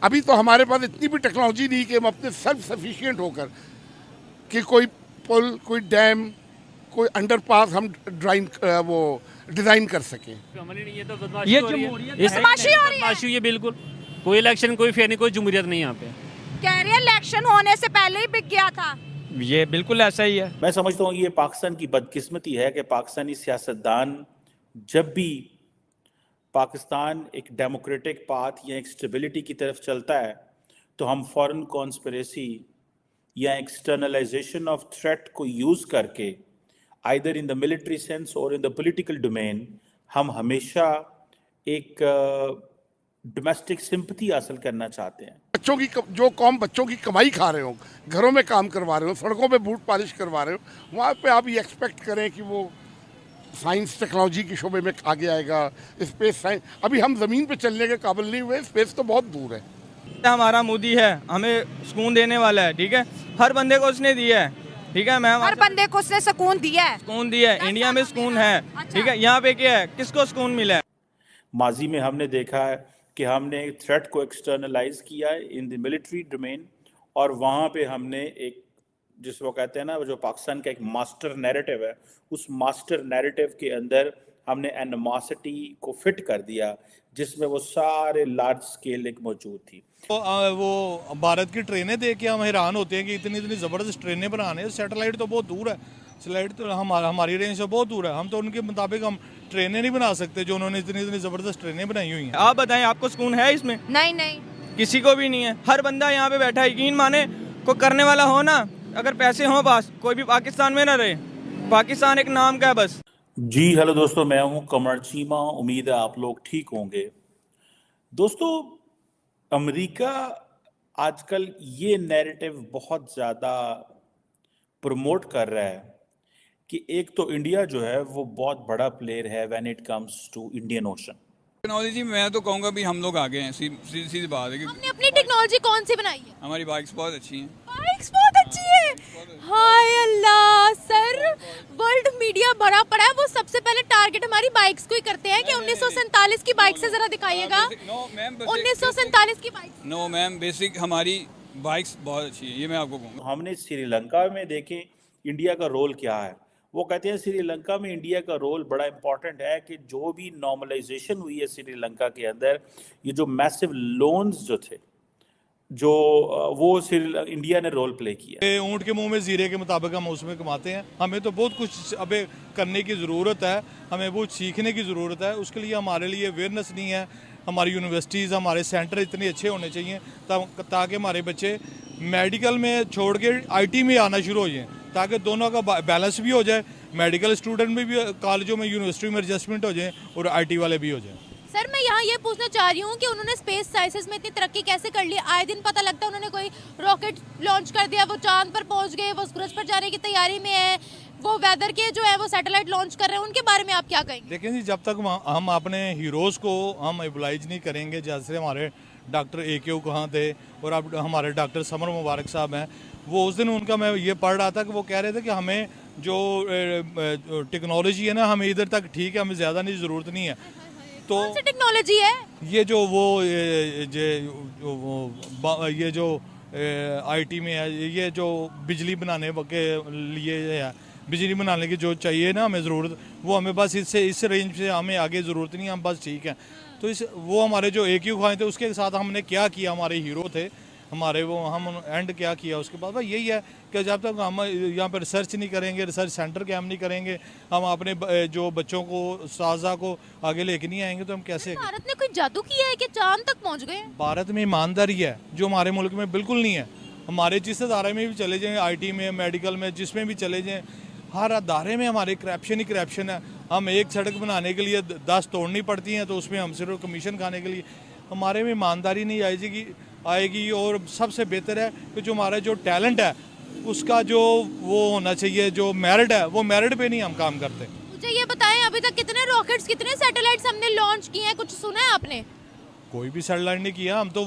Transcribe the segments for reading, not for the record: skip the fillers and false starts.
अभी तो हमारे पास इतनी भी टेक्नोलॉजी नहीं कि हम अपने सेल्फ सफिशिएंट होकर कि कोई पुल, कोई डैम, कोई अंडरपास हम डिज़ाइन कर सकें। ये तो बदमाशी हो रही है। बदमाशी हो रही है। बदमाशी हुई है बिल्कुल। कोई इलेक्शन, कोई फेयर नहीं, कोई जमहूरियत नहीं यहाँ पे। कह रही है इलेक्शन होने से पहले ही बिक गया था। ये बिल्कुल ऐसा ही है। मैं समझता हूँ ये पाकिस्तान की बदकिस्मती है कि पाकिस्तानी सियासतदान जब भी पाकिस्तान एक डेमोक्रेटिक पाथ या एक स्टेबिलिटी की तरफ चलता है तो हम फॉरेन कॉन्स्पिरेसी या एक्सटर्नलाइजेशन ऑफ थ्रेट को यूज़ करके either in the military sense और इन द पॉलिटिकल डोमेन हम हमेशा एक डोमेस्टिक सिंपैथी हासिल करना चाहते हैं। बच्चों की जो कौम बच्चों की कमाई खा रहे हो, घरों में काम करवा रहे हो, सड़कों पे बूट पॉलिश करवा रहे हो, वहाँ पे आप ये एक्सपेक्ट करें कि वो साइंस टेक्नोलॉजी के शोबे में आगे आएगा। स्पेस साइंस, अभी हम ज़मीन पे चलने के काबिल नहीं हुए, स्पेस तो बहुत दूर है। हमारा मोदी है, हमें सुकून देने वाला है, ठीक है। हर बंदे को उसने दिया है, ठीक है। मैं हर बंदे को उसने सुकून दिया है। सुकून दिया है, इंडिया में सुकून है, ठीक है। यहाँ पे क्या है, किसको सुकून मिला है? माजी में हमने देखा है कि हमने थ्रेट को एक्सटर्नलाइज किया है इन द मिलिट्री डोमेन, और वहाँ पे हमने एक जिस वो कहते हैं ना, जो पाकिस्तान का एक मास्टर नैरेटिव है, उस मास्टर नैरेटिव के अंदर हमने एनिमोसिटी को फिट कर दिया जिसमें वो सारे लार्ज स्केल एक मौजूद थी। वो भारत की ट्रेनें देख के हम हैरान होते हैं कि इतनी इतनी ज़बरदस्त ट्रेनें बनाने हैं। सैटेलाइट तो बहुत दूर है, सैटेलाइट तो हमारी रेंज से बहुत दूर है। हम तो उनके मुताबिक हम ट्रेनें नहीं बना सकते जो उन्होंने इतनी इतनी ज़बरदस्त ट्रेनें बनाई हुई हैं। आप बताएं, आपको सुकून है इसमें? नहीं नहीं, किसी को भी नहीं है। हर बंदा यहाँ पे बैठा है, यकीन माने को करने वाला हो ना, अगर पैसे हों पास, कोई भी पाकिस्तान में ना रहे। पाकिस्तान एक नाम का है बस। जी हेलो दोस्तों, मैं हूँ कमर चीमा। उम्मीद है आप लोग ठीक होंगे। दोस्तों, अमेरिका आजकल ये नैरेटिव बहुत ज़्यादा प्रमोट कर रहा है कि एक तो इंडिया जो है वो बहुत बड़ा प्लेयर है when it comes to Indian Ocean. Technology में मैं तो कहूँगा भी हम लोग आगे हैं। सीधी बात है कि हमने अपनी टेक्नोलॉजी कौन सी बनाई है? हमारी बाइक्स बहुत अच्छी हैं। बाइक्स बहुत अच्छी है। हाय अल्लाह सर, वर्ल्ड मीडिया भरा पड़ा है, वो सबसे पहले टारगेट हमारी बाइक्स को ही करते हैं कि 1947 की बाइक से जरा दिखाइएगा। 1947 की बाइक। नो मैम, बेसिक हमारी बाइक्स बहुत अच्छी है, ये मैं आपको कहूँगा। हमने श्रीलंका में देखें इंडिया का रोल क्या है। वो कहते हैं श्रीलंका में इंडिया का रोल बड़ा इंपॉर्टेंट है कि जो भी नॉर्मलाइजेशन हुई है श्रीलंका के अंदर, ये जो मैसिव लोन्स जो थे, जो वो इंडिया ने रोल प्ले किया। ऊँट के मुंह में जीरे के मुताबिक हम उसमें कमाते हैं। हमें तो बहुत कुछ अबे करने की ज़रूरत है, हमें बहुत सीखने की ज़रूरत है। उसके लिए हमारे लिए अवेयरनेस नहीं है। हमारी यूनिवर्सिटीज़, हमारे सेंटर इतने अच्छे होने चाहिए ताकि हमारे बच्चे मेडिकल में छोड़ के IT में आना शुरू हो जाएँ, ताकि दोनों का बैलेंस भी हो जाए। मेडिकल स्टूडेंट में भी कॉलेजों में, यूनिवर्सिटी में एडजस्टमेंट हो जाए और IT वाले भी हो जाए। सर मैं यहाँ ये पूछना चाह रही हूँ कि उन्होंने स्पेस साइंसेस में इतनी तरक्की कैसे कर ली? आए दिन पता लगता है उन्होंने कोई रॉकेट लॉन्च कर दिया, वो चांद पर पहुँच गए, वो सूरज पर जाने की तैयारी में है, वो वेदर के जो है वो सैटेलाइट लॉन्च कर रहे हैं। उनके बारे में आप क्या कहेंगे? देखें जी, जब तक हम अपने हीरोज़ को हम एबलाइज नहीं करेंगे, जैसे हमारे डॉक्टर AQ कहाँ थे और अब हमारे डॉक्टर समर मुबारक साहब हैं, वो उस दिन उनका मैं ये पढ़ रहा था कि वो कह रहे थे कि हमें जो टेक्नोलॉजी है ना, हमें इधर तक ठीक है, हमें ज़्यादा नहीं ज़रूरत नहीं है। तो कौन सी टेक्नोलॉजी है ये जो वो ये जो IT में है, ये जो बिजली बनाने के लिए है, बिजली बनाने की जो चाहिए ना हमें ज़रूरत, वो हमें बस इस रेंज से हमें आगे ज़रूरत नहीं है, हम बस ठीक हैं। तो वो हमारे जो AQ खाए थे उसके साथ हमने क्या किया, हमारे हीरो थे हमारे, वो हम एंड क्या किया उसके बाद भाई यही है कि जब तक हम यहाँ पर रिसर्च नहीं करेंगे, रिसर्च सेंटर के हम नहीं करेंगे, हम अपने जो बच्चों को, साजा को आगे लेके नहीं आएंगे तो हम कैसे? भारत ने कोई जादू किया है कि चांद तक पहुँच गए? भारत में ईमानदारी है जो हमारे मुल्क में बिल्कुल नहीं है। हमारे जिस अदारे में भी चले जाएँ, IT में, मेडिकल में, जिसमें भी चले जाएँ, हर अदारे में हमारे करप्शन ही करप्शन है। हम एक सड़क बनाने के लिए 10 तोड़नी पड़ती हैं तो उसमें हम सिर्फ कमीशन खाने के लिए, हमारे में ईमानदारी नहीं आएगी। और सबसे बेहतर है कि जो हमारा जो टैलेंट है उसका जो वो होना चाहिए, जो मेरिट है, वो मेरिट पे नहीं हम काम करते। मुझे ये बताएं, अभी तक कितने रॉकेट्स, कितने सैटेलाइट्स हमने लॉन्च किए हैं? कुछ सुना है आपने? कोई भी सैटेलाइट नहीं किया। हम तो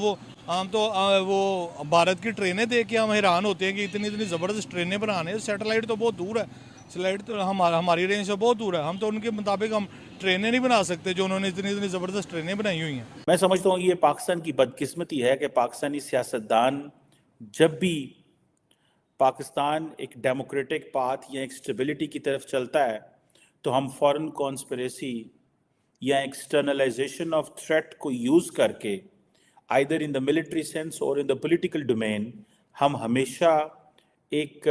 वो भारत की ट्रेनें देख के हम हैरान होते हैं कि इतनी इतनी ज़बरदस्त ट्रेनें बनाने हैं। सैटेलाइट तो बहुत दूर है, सैटेलाइट तो हमारी रेंज से बहुत दूर है। हम तो उनके मुताबिक हम ट्रेनें नहीं बना सकते जो उन्होंने इतनी इतनी ज़बरदस्त ट्रेनें बनाई हुई हैं। मैं समझता हूँ ये पाकिस्तान की बदकिस्मती है कि पाकिस्तानी सियासतदान जब भी पाकिस्तान एक डेमोक्रेटिक पाथ या एक स्टेबिलिटी की तरफ चलता है तो हम फॉरेन कॉन्स्पिरेसी या एक्सटर्नलाइजेशन ऑफ थ्रेट को यूज़ करके either in the military sense और इन द पॉलिटिकल डोमेन हम हमेशा एक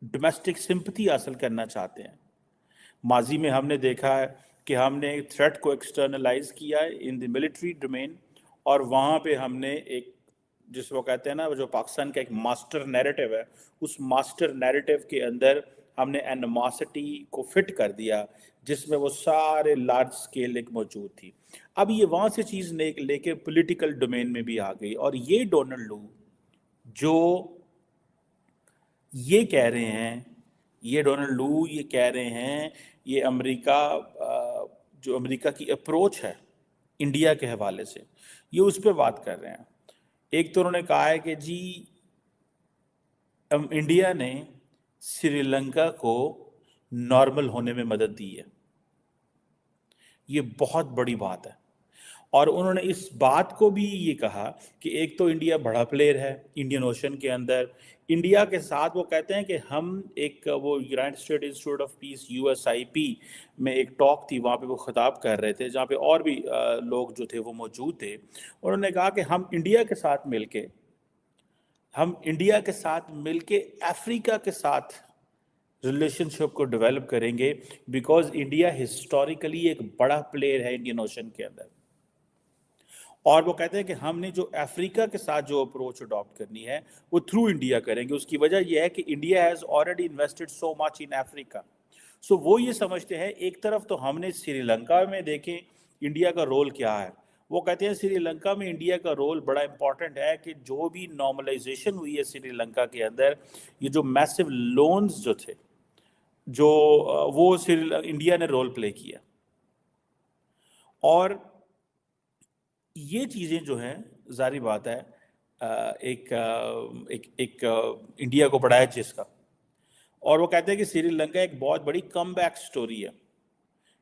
डोमेस्टिक सिंपथी हासिल करना चाहते हैं। माजी में हमने देखा है कि हमने थ्रेट को एक्सटर्नलाइज किया इन द मिलिट्री डोमेन और वहाँ पे हमने एक जिसको कहते हैं ना जो पाकिस्तान का एक मास्टर नैरेटिव है उस मास्टर नैरेटिव के अंदर हमने एनिमोसिटी को फिट कर दिया जिसमें वो सारे लार्ज स्केल एक मौजूद थी। अब ये वहाँ से चीज़ लेके पॉलिटिकल डोमेन में भी आ गई और ये डोनाल्ड लू जो ये कह रहे हैं ये कह रहे हैं ये अमेरिका जो अमेरिका की अप्रोच है इंडिया के हवाले से ये उस पर बात कर रहे हैं। एक तो उन्होंने कहा है कि जी इंडिया ने श्रीलंका को नॉर्मल होने में मदद दी है। ये बहुत बड़ी बात है और उन्होंने इस बात को भी ये कहा कि एक तो इंडिया बड़ा प्लेयर है इंडियन ओशन के अंदर। इंडिया के साथ वो कहते हैं कि हम एक वो United state institute of peace USIP में एक टॉक थी वहाँ पे वो खिताब कर रहे थे जहाँ पे और भी लोग जो थे वो मौजूद थे। उन्होंने कहा कि हम इंडिया के साथ मिलके अफ्रीका के साथ रिलेशनशिप को डेवलप करेंगे बिकॉज इंडिया हिस्टोरिकली एक बड़ा प्लेयर है इंडियन ओशन के अंदर। और वो कहते हैं कि हमने जो अफ्रीका के साथ जो अप्रोच अडॉप्ट करनी है वो थ्रू इंडिया करेंगे। उसकी वजह यह है कि India has already invested so much in Africa. So वो ये समझते हैं एक तरफ तो हमने श्रीलंका में देखें इंडिया का रोल क्या है। वो कहते हैं श्रीलंका में इंडिया का रोल बड़ा इंपॉर्टेंट है कि जो भी नॉर्मलाइजेशन हुई है श्रीलंका के अंदर ये जो मैसिव लोन्स जो थे जो वो इंडिया ने रोल प्ले किया और ये चीज़ें जो हैं जारी बात है एक इंडिया को बढ़ाया जिसका। और वो कहते हैं कि श्रीलंका एक बहुत बड़ी कमबैक स्टोरी है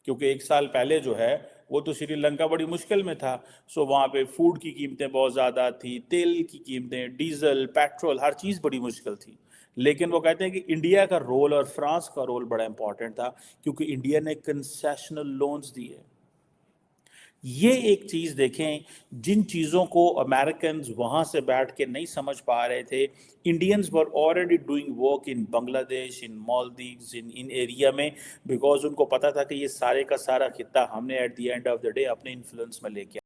क्योंकि एक साल पहले जो है वो तो श्रीलंका बड़ी मुश्किल में था। सो वहाँ पे फूड की कीमतें बहुत ज़्यादा थी, तेल की कीमतें, डीजल, पेट्रोल, हर चीज़ बड़ी मुश्किल थी। लेकिन वो कहते हैं कि इंडिया का रोल और फ्रांस का रोल बड़ा इंपॉर्टेंट था क्योंकि इंडिया ने कंसेशनल लोन्स दिए। ये एक चीज़ देखें जिन चीज़ों को अमेरिकन्स वहाँ से बैठ के नहीं समझ पा रहे थे। Indians were already doing work in Bangladesh, in Maldives, in area में बिकॉज उनको पता था कि ये सारे का सारा खित्ता हमने at the end of the day अपने इन्फ्लुएंस में लेके